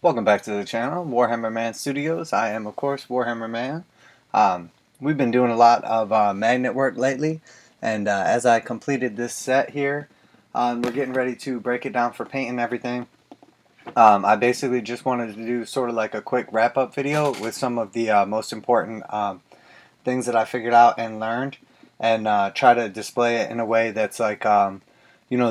Welcome back to the channel, Warhammer Man Studios. I am, of course, Warhammer Man. We've been doing a lot of magnet work lately, and as I completed this set here, we're getting ready to break it down for paint and everything. I basically just wanted to do sort of like a quick wrap-up video with some of the most important things that I figured out and learned, and try to display it in a way that's like, the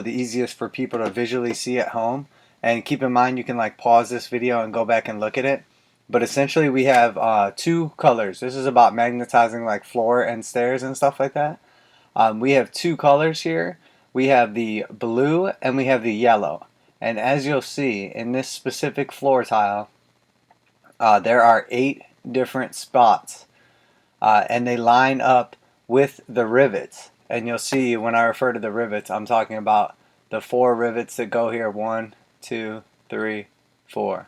easiest for people to visually see at home. And keep in mind, you can like pause this video and go back and look at it. But essentially, we have two colors. This is about magnetizing like floor and stairs and stuff like that. We have two colors here. We have the blue and we have the yellow. And as you'll see in this specific floor tile, there are 8 different spots, and they line up with the rivets. And you'll see when I refer to the rivets, I'm talking about the 4 rivets that go here. 1, 2, 3, 4.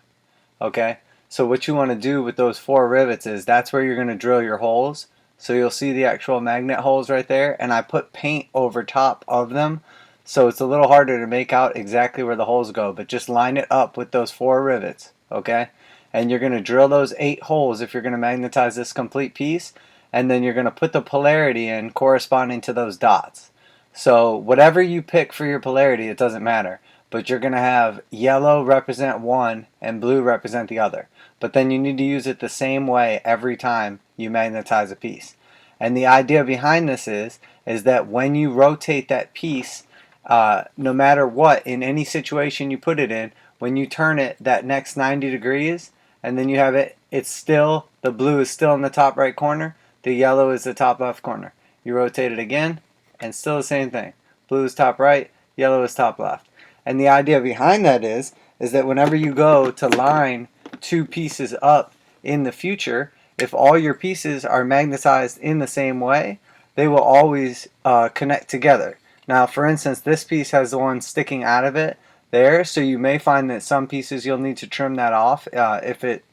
Okay? So what you want to do with those 4 rivets is that's where you're going to drill your holes. So you'll see the actual magnet holes right there, and I put paint over top of them, so it's a little harder to make out exactly where the holes go, but just line it up with those 4 rivets, okay? And you're going to drill those 8 holes if you're going to magnetize this complete piece, and then you're going to put the polarity in corresponding to those dots. So whatever you pick for your polarity, it doesn't matter, but you're going to have yellow represent one and blue represent the other. But then you need to use it the same way every time you magnetize a piece. And the idea behind this is that when you rotate that piece, no matter what, in any situation you put it in, when you turn it that next 90 degrees, and then you have it, it's still, the blue is still in the top right corner, the yellow is the top left corner. You rotate it again, and still the same thing. Blue is top right, yellow is top left. And the idea behind that is that whenever you go to line 2 pieces up in the future, if all your pieces are magnetized in the same way, they will always connect together. Now, for instance, this piece has the one sticking out of it there, so you may find that some pieces you'll need to trim that off if it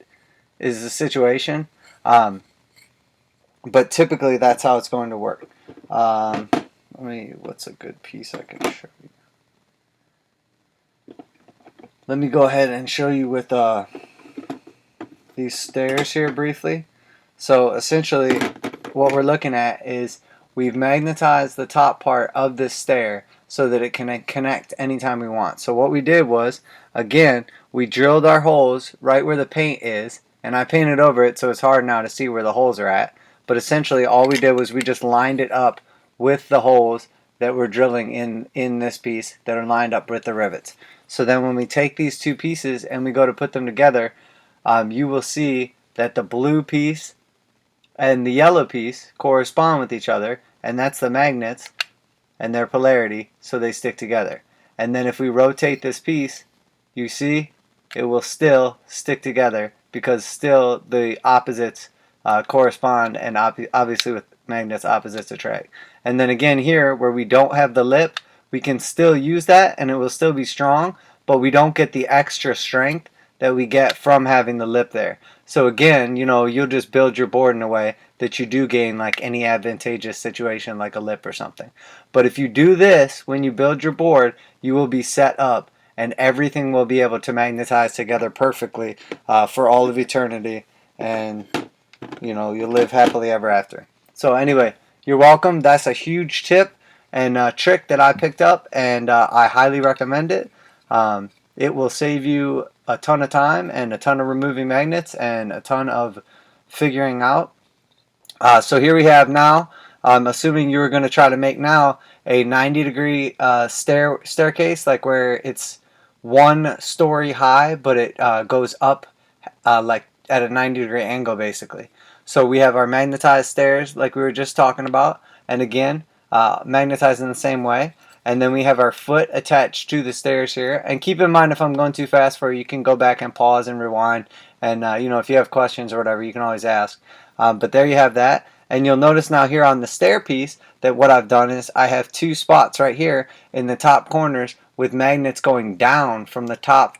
is the situation. But typically, that's how it's going to work. What's a good piece I can show you? Let me go ahead and show you with these stairs here briefly. So essentially what we're looking at is we've magnetized the top part of this stair so that it can connect anytime we want. So what we did was, again, we drilled our holes right where the paint is, and I painted over it so it's hard now to see where the holes are at. But essentially all we did was we just lined it up with the holes that we're drilling in this piece that are lined up with the rivets. So then when we take these 2 pieces and we go to put them together, you will see that the blue piece and the yellow piece correspond with each other, and that's the magnets and their polarity, so they stick together. And then if we rotate this piece, you see it will still stick together because still the opposites correspond, and obviously with magnets opposites attract. And then again here where we don't have the lip, we can still use that and it will still be strong, but we don't get the extra strength that we get from having the lip there. So again, you'll just build your board in a way that you do gain like any advantageous situation like a lip or something. But if you do this when you build your board, you will be set up and everything will be able to magnetize together perfectly for all of eternity, and you'll live happily ever after. So anyway, you're welcome. That's a huge tip and trick that I picked up, and I highly recommend it. It will save you a ton of time and a ton of removing magnets and a ton of figuring out. So here we have now, I'm assuming you were going to try to make now a 90-degree staircase, like where it's 1 story high, but it goes up like at a 90-degree angle basically. So we have our magnetized stairs like we were just talking about, and again, magnetized in the same way. And then we have our foot attached to the stairs here. And keep in mind, if I'm going too fast for you, you can go back and pause and rewind. And, if you have questions or whatever, you can always ask. But there you have that. And you'll notice now here on the stair piece that what I've done is I have 2 spots right here in the top corners with magnets going down from the top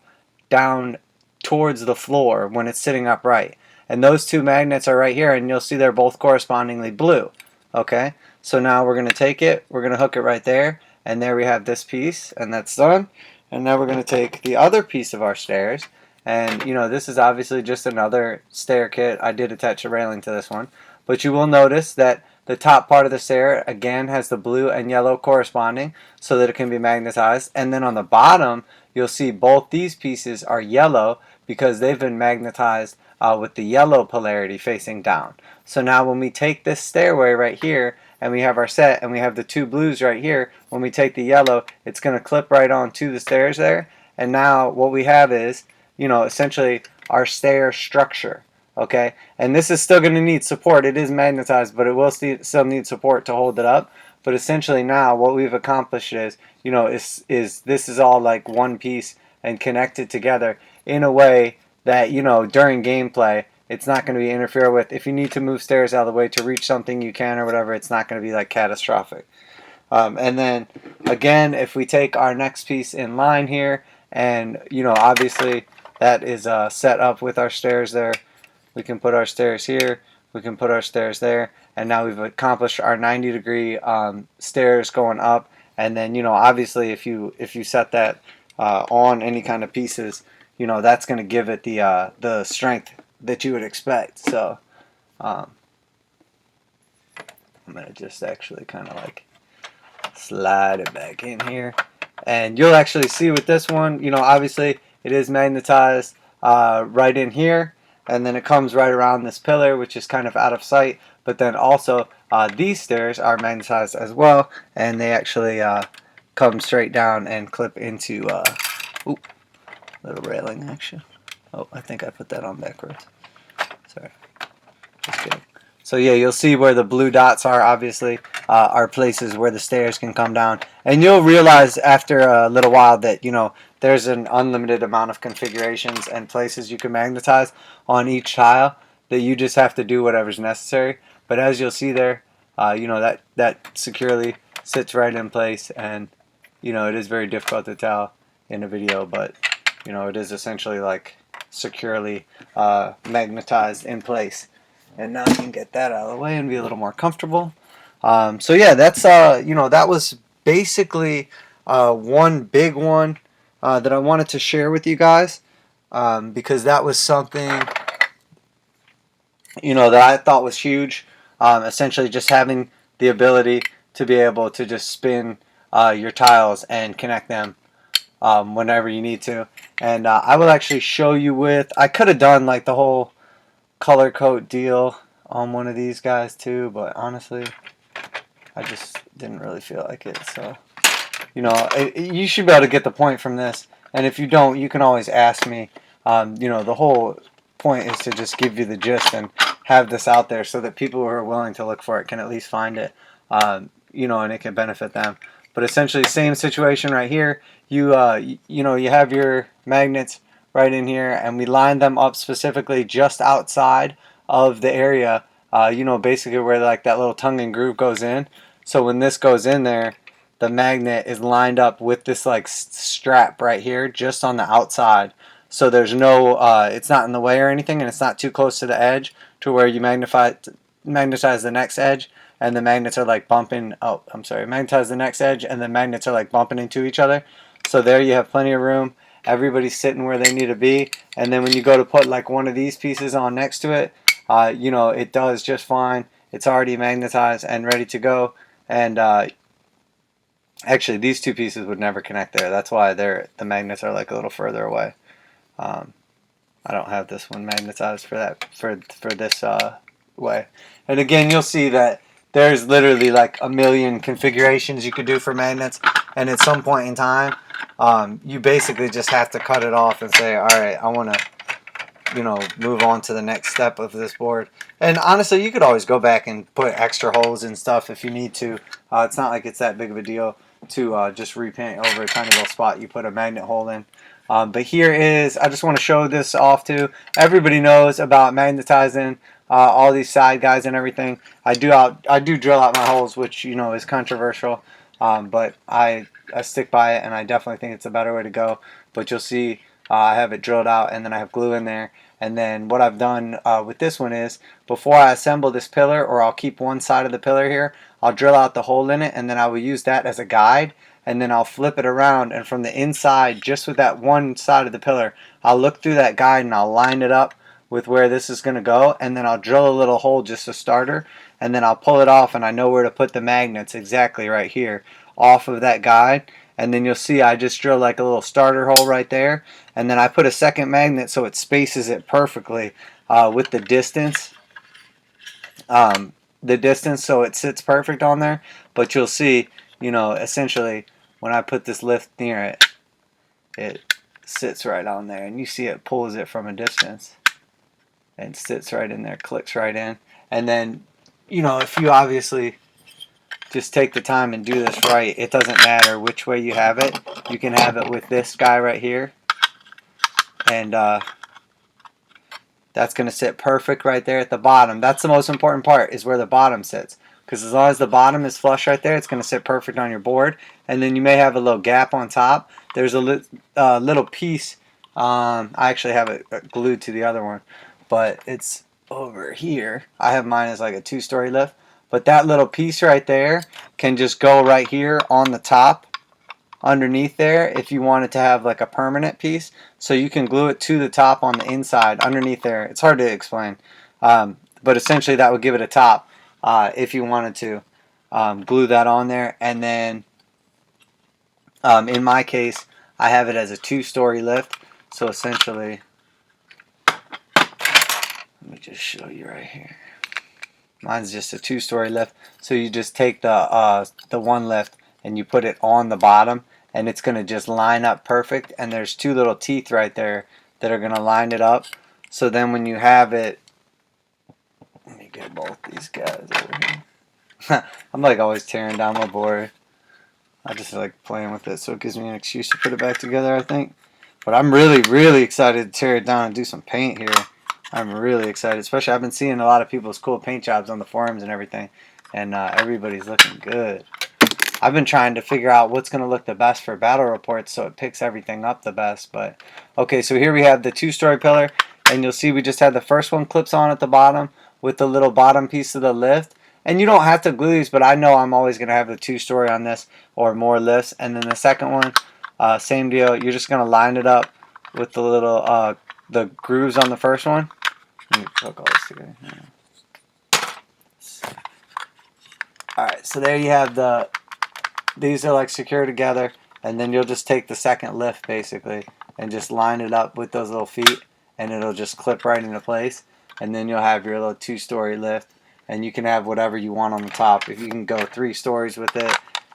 down towards the floor when it's sitting upright. And those 2 magnets are right here, and you'll see they're both correspondingly blue. Okay? So now we're going to take it, we're going to hook it right there. And there we have this piece, and that's done. And now we're going to take the other piece of our stairs, And you know, this is obviously just another stair kit. I did attach a railing to this one, but you will notice that the top part of the stair again has the blue and yellow corresponding so that it can be magnetized. And then on the bottom, you'll see both these pieces are yellow because they've been magnetized with the yellow polarity facing down. So now when we take this stairway right here and we have our set and we have the two blues right here, when we take the yellow, it's going to clip right onto the stairs there. And now what we have is, you know, essentially our stair structure. Okay, and this is still going to need support. It is magnetized, but it will still need support to hold it up. But essentially now what we've accomplished is, you know, is this is all like one piece and connected together in a way that, you know, during gameplay it's not going to be interfered with. If you need to move stairs out of the way to reach something, you can or whatever. It's not going to be like catastrophic. And then again, if we take our next piece in line here, and you know, obviously that is set up with our stairs there. We can put our stairs here, we can put our stairs there, and now we've accomplished our 90-degree stairs going up. And then, you know, obviously if you set that on any kind of pieces, you know, that's going to give it the strength that you would expect. So I'm going to just actually kind of like slide it back in here, and you'll actually see with this one, you know, obviously it is magnetized right in here, and then it comes right around this pillar, which is kind of out of sight. But then also these stairs are magnetized as well, and they actually come straight down and clip into little railing action. Oh, I think I put that on backwards. Sorry, just kidding. So yeah, you'll see where the blue dots are, obviously, are places where the stairs can come down. And you'll realize after a little while that, you know, there's an unlimited amount of configurations and places you can magnetize on each tile, that you just have to do whatever's necessary. But as you'll see there, you know, that securely sits right in place, and you know, it is very difficult to tell in a video, but you know, it is essentially like securely magnetized in place. And now you can get that out of the way and be a little more comfortable. So yeah, that's you know, that was basically one big one that I wanted to share with you guys, because that was something, you know, that I thought was huge. Essentially just having the ability to be able to just spin your tiles and connect them whenever you need to. And I will actually show you with, I could have done like the whole color coat deal on one of these guys too, but honestly I just didn't really feel like it. So, you know, you should be able to get the point from this, and if you don't, you can always ask me. You know, the whole point is to just give you the gist and have this out there so that people who are willing to look for it can at least find it, you know, and it can benefit them. But essentially same situation right here. You know, you have your magnets right in here, and we line them up specifically just outside of the area, you know, basically where like that little tongue and groove goes in. So when this goes in there, the magnet is lined up with this like strap right here just on the outside. So there's no, it's not in the way or anything, and it's not too close to the edge to where you magnetize the next edge and the magnets are like bumping, oh, I'm sorry, magnetize the next edge and the magnets are like bumping into each other. So there you have plenty of room. Everybody's sitting where they need to be. And then when you go to put like one of these pieces on next to it, you know, it does just fine. It's already magnetized and ready to go. And actually, these two pieces would never connect there. That's why the magnets are like a little further away. I don't have this one magnetized for that for this way. And again, you'll see that there's literally like a million configurations you could do for magnets. And at some point in time, you basically just have to cut it off and say, all right, I want to, you know, move on to the next step of this board. And honestly, you could always go back and put extra holes and stuff if you need to. It's not like it's that big of a deal to just repaint over a tiny little spot you put a magnet hole in. But here is, I just want to show this off too. Everybody knows about magnetizing all these side guys and everything. I do drill out my holes, which, you know, is controversial. But I stick by it, and I definitely think it's a better way to go. But you'll see I have it drilled out, and then I have glue in there. And then what I've done with this one is, before I assemble this pillar, or I'll keep one side of the pillar here, I'll drill out the hole in it, and then I will use that as a guide. and then I'll flip it around, and from the inside, just with that one side of the pillar, I'll look through that guide and I'll line it up with where this is going to go, and then I'll drill a little hole, just a starter, and then I'll pull it off, and I know where to put the magnets exactly right here off of that guide. And then you'll see I just drill like a little starter hole right there, and then I put a second magnet so it spaces it perfectly with the distance. So it sits perfect on there. But you'll see, you know, essentially when I put this lift near it, it sits right on there, and you see it pulls it from a distance and sits right in there, clicks right in. And then, you know, if you obviously just take the time and do this right, it doesn't matter which way you have it. You can have it with this guy right here, and that's going to sit perfect right there at the bottom. That's the most important part, is where the bottom sits, because as long as the bottom is flush right there, it's going to sit perfect on your board. And then you may have a little gap on top. There's a little piece. I actually have it glued to the other one, but it's over here. I have mine as like a 2-story lift. But that little piece right there can just go right here on the top underneath there if you want it to have like a permanent piece. So you can glue it to the top on the inside underneath there. It's hard to explain. But essentially that would give it a top if you wanted to glue that on there. And then in my case, I have it as a 2-story lift. So essentially, let me just show you right here. Mine's just a 2-story lift, so you just take the one lift and you put it on the bottom, and it's gonna just line up perfect. And there's 2 little teeth right there that are gonna line it up. So then when you have it, let me get both these guys over here. I'm like always tearing down my board. I just like playing with it, so it gives me an excuse to put it back together, I think. But I'm really excited to tear it down and do some paint here. I'm really excited, especially I've been seeing a lot of people's cool paint jobs on the forums and everything, and everybody's looking good. I've been trying to figure out what's going to look the best for battle reports so it picks everything up the best. But okay, so here we have the 2-story pillar, and you'll see we just had the first one clips on at the bottom with the little bottom piece of the lift. And you don't have to glue these, but I know I'm always going to have the 2-story on this or more lifts. And then the second one, same deal. You're just going to line it up with the little the grooves on the first one. Let me hook all this together. Alright, so there you have these are like secure together, and then you'll just take the second lift basically and just line it up with those little feet, and it'll just clip right into place. And then you'll have your little 2-story lift, and you can have whatever you want on the top. If you can go 3 stories with it,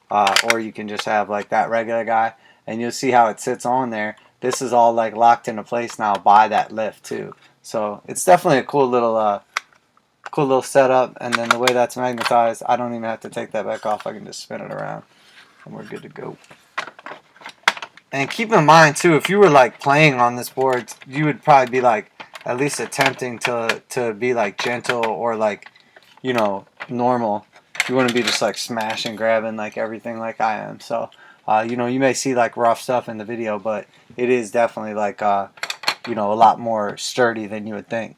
or you can just have like that regular guy, and you'll see how it sits on there. This is all like locked into place now by that lift too. So it's definitely a cool little setup. And then the way that's magnetized, I don't even have to take that back off. I can just spin it around, and we're good to go. And keep in mind too, if you were like playing on this board, you would probably be like at least attempting to be like gentle or like, you know, normal. You wouldn't be just like smashing, grabbing like everything like I am. So you know, you may see like rough stuff in the video, but it is definitely like you know, a lot more sturdy than you would think.